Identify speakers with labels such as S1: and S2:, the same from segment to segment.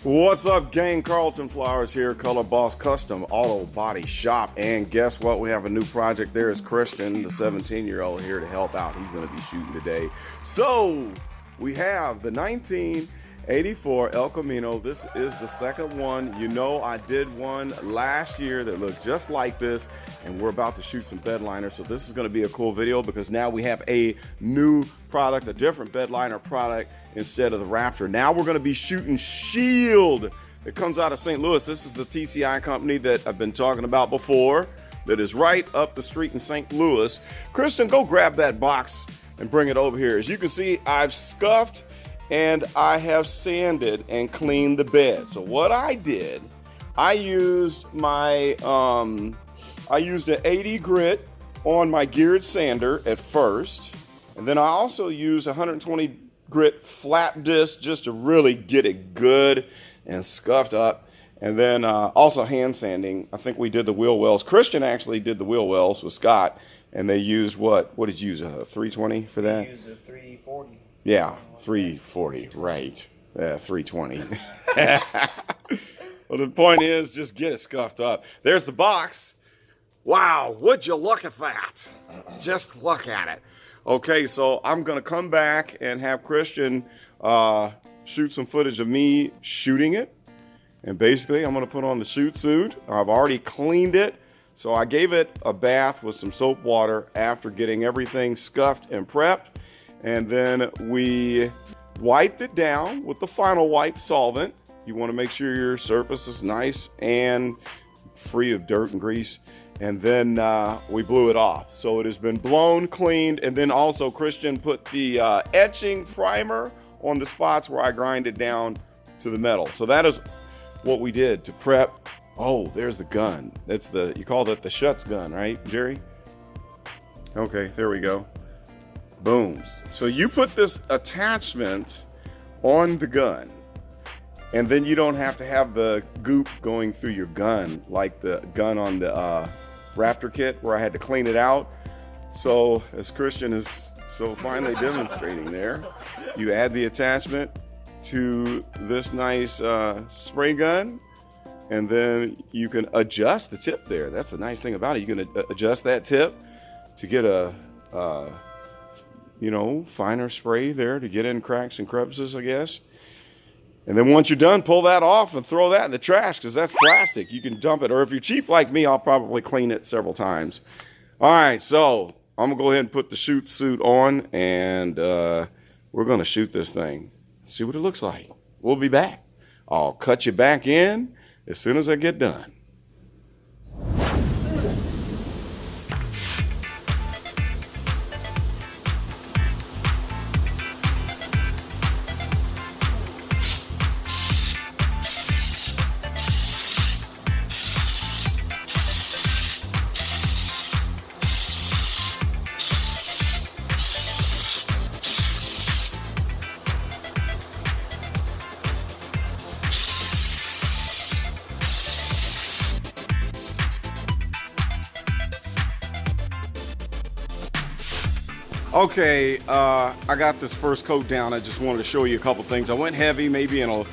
S1: What's up, gang? Carlton Flowers here, Color Boss Custom Auto Body Shop. And guess what? We have a new project. There is Christian, the 17-year-old, here to help out. He's going to be shooting today. So we have the 1984 El Camino. This is the second one. You know, I did one last year that looked just like this, and we're about to shoot some Bedliner. So this is going to be a cool video because now we have a new product, a different Bedliner product instead of the Raptor. Now we're going to be shooting Shield. It comes out of St. Louis. This is the TCI company that I've been talking about before, that is right up the street in St. Louis. Kristen, go grab that box and bring it over here. As you can see, I've scuffed and I have sanded and cleaned the bed. So what I did, I used my I used an 80 grit on my geared sander at first, and then I also used 120 grit flat disc just to really get it good and scuffed up. And then also hand sanding. I think we did the wheel wells. Christian actually did the wheel wells with Scott, and they used what did you use, a 320 for that?
S2: We used a 340.
S1: Yeah, 340, right. Yeah, 320. Well, the point is, just get it scuffed up. There's the box. Wow, would you look at that? Just look at it. Okay, so I'm gonna come back and have Christian shoot some footage of me shooting it. And basically, I'm gonna put on the shoot suit. I've already cleaned it. So I gave it a bath with some soap water after getting everything scuffed and prepped. And then we wiped it down with the final wipe solvent. You wanna make sure your surface is nice and free of dirt and grease. And then we blew it off. So it has been blown, cleaned, and then also Christian put the etching primer on the spots where I grind it down to the metal. So that is what we did to prep. Oh, there's the gun. That's the, you call that the Schutz gun, right, Jerry? Okay, there we go. Boom. So you put this attachment on the gun, and then you don't have to have the goop going through your gun like the gun on the Raptor kit where I had to clean it out. So as Christian is so finely demonstrating there, you add the attachment to this nice spray gun, and then you can adjust the tip there. That's the nice thing about it. You can adjust that tip to get a finer spray there to get in cracks and crevices, I guess. And then once you're done, pull that off and throw that in the trash because that's plastic. You can dump it. Or if you're cheap like me, I'll probably clean it several times. All right, so I'm going to go ahead and put the shoot suit on, and we're going to shoot this thing. See what it looks like. We'll be back. I'll cut you back in as soon as I get done. Okay, I got this first coat down. I just wanted to show you a couple things. I went heavy maybe in a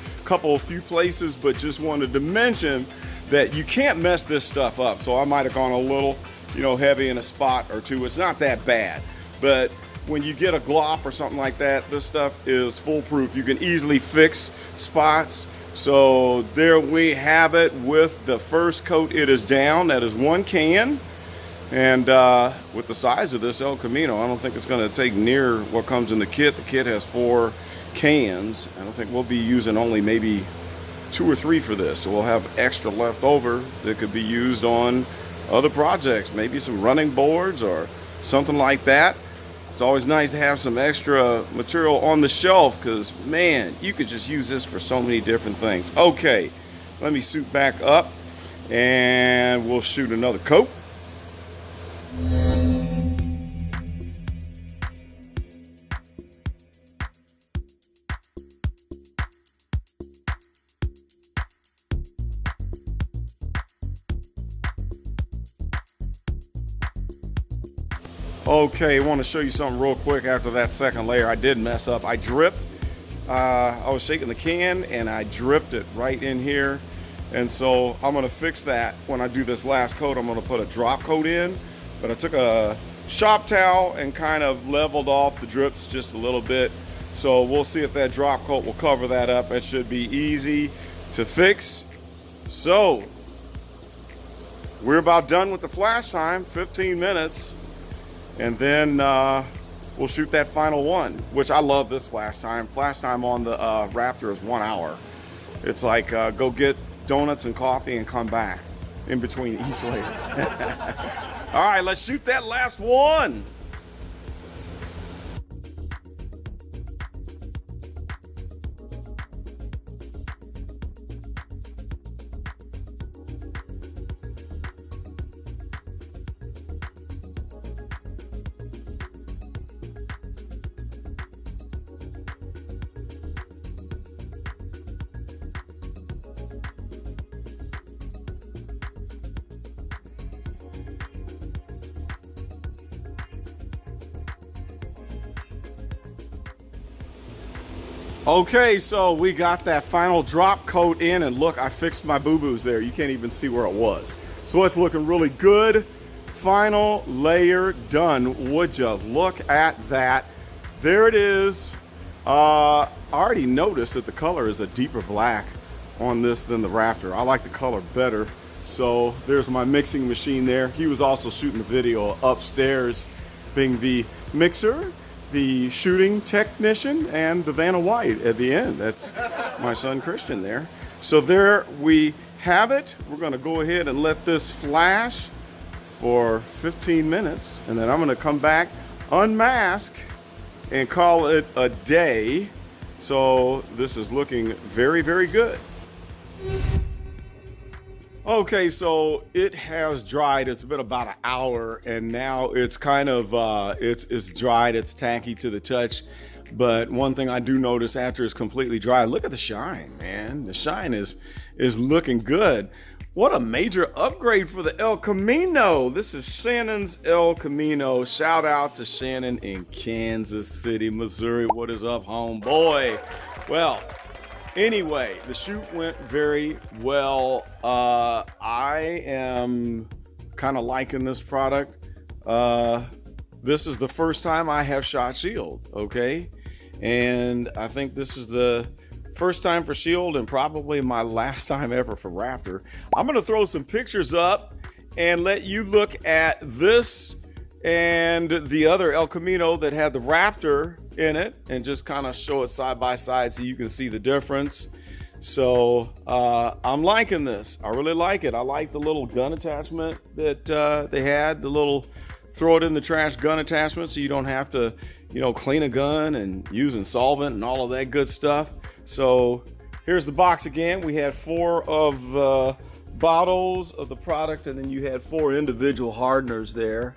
S1: few places, but just wanted to mention that you can't mess this stuff up. So I might have gone a little, heavy in a spot or two. It's not that bad, but when you get a glop or something like that, this stuff is foolproof. You can easily fix spots. So there we have it with the first coat. It is down. That is one can. And with the size of this El Camino, I don't think it's going to take near what comes in the kit. The kit has 4 cans. I don't think we'll be using only maybe 2 or 3 for this. So we'll have extra left over that could be used on other projects, maybe some running boards or something like that. It's always nice to have some extra material on the shelf because, man, you could just use this for so many different things. Okay, let me suit back up and we'll shoot another coat. Okay, I want to show you something real quick after that second layer. I did mess up. I dripped I was shaking the can and I dripped it right in here. And so I'm gonna fix that when I do this last coat. I'm gonna put a drop coat in, but I took a shop towel and kind of leveled off the drips just a little bit. So we'll see if that drop coat will cover that up. It should be easy to fix. So we're about done with the flash time, 15 minutes. And then we'll shoot that final one, which I love this flash time. Flash time on the Raptor is 1 hour. It's like go get donuts and coffee and come back in between each layer. All right, let's shoot that last one. Okay, so we got that final drop coat in, and look, I fixed my boo-boos there. You can't even see where it was. So it's looking really good. Final layer done. Would you look at that? There it is. I already noticed that the color is a deeper black on this than the Raptor. I like the color better. So there's my mixing machine there. He was also shooting a video upstairs, being the mixer, the shooting technician, and the Vanna White at the end. That's my son Christian there. So there we have it. We're gonna go ahead and let this flash for 15 minutes, and then I'm gonna come back, unmask, and call it a day. So this is looking very, very good. Okay, so it has dried. It's been about an hour, and now it's kind of it's dried. It's tacky to the touch, but one thing I do notice after it's completely dry, look at the shine, man. The shine is looking good. What a major upgrade for the El Camino. This is Shannon's El Camino. Shout out to Shannon in Kansas City, Missouri. What is up, homeboy? Well, anyway, the shoot went very well. I am kind of liking this product. This is the first time I have shot Shield, okay? And I think this is the first time for Shield and probably my last time ever for Raptor. I'm gonna throw some pictures up and let you look at this and the other El Camino that had the Raptor in it, and just kind of show it side by side so you can see the difference. So I'm liking this. I really like it. I like the little gun attachment that they had, the little throw it in the trash gun attachment, so you don't have to, you know, clean a gun and using solvent and all of that good stuff. So here's the box again. We had 4 of the bottles of the product, and then you had 4 individual hardeners there.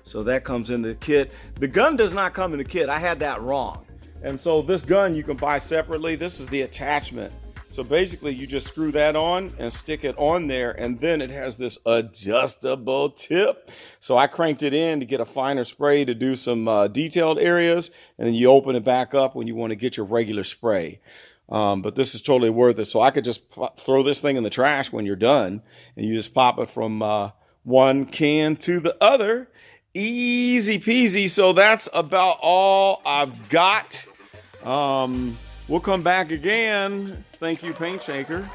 S1: So that comes in the kit. The gun does not come in the kit. I had that wrong. And so this gun you can buy separately. This is the attachment. So basically you just screw that on and stick it on there, and then it has this adjustable tip. So I cranked it in to get a finer spray to do some detailed areas, and then you open it back up when you want to get your regular spray. But this is totally worth it. So I could just throw this thing in the trash when you're done, and you just pop it from one can to the other. Easy peasy. So that's about all I've got. We'll come back again. Thank you, Paint Shaker.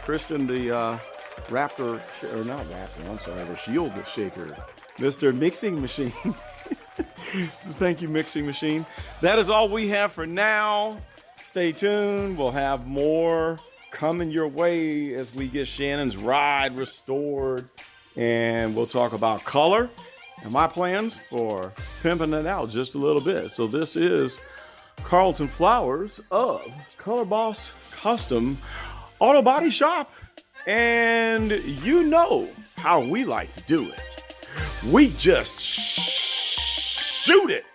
S1: Kristen, the Raptor, or not Raptor, I'm sorry, the Shield Shaker. Mr. Mixing Machine. Thank you, Mixing Machine. That is all we have for now. Stay tuned. We'll have more coming your way as we get Shannon's ride restored. And we'll talk about color and my plans for pimping it out just a little bit. So this is Carlton Flowers of Color Boss Custom Auto Body Shop. And you know how we like to do it. We just shoot it.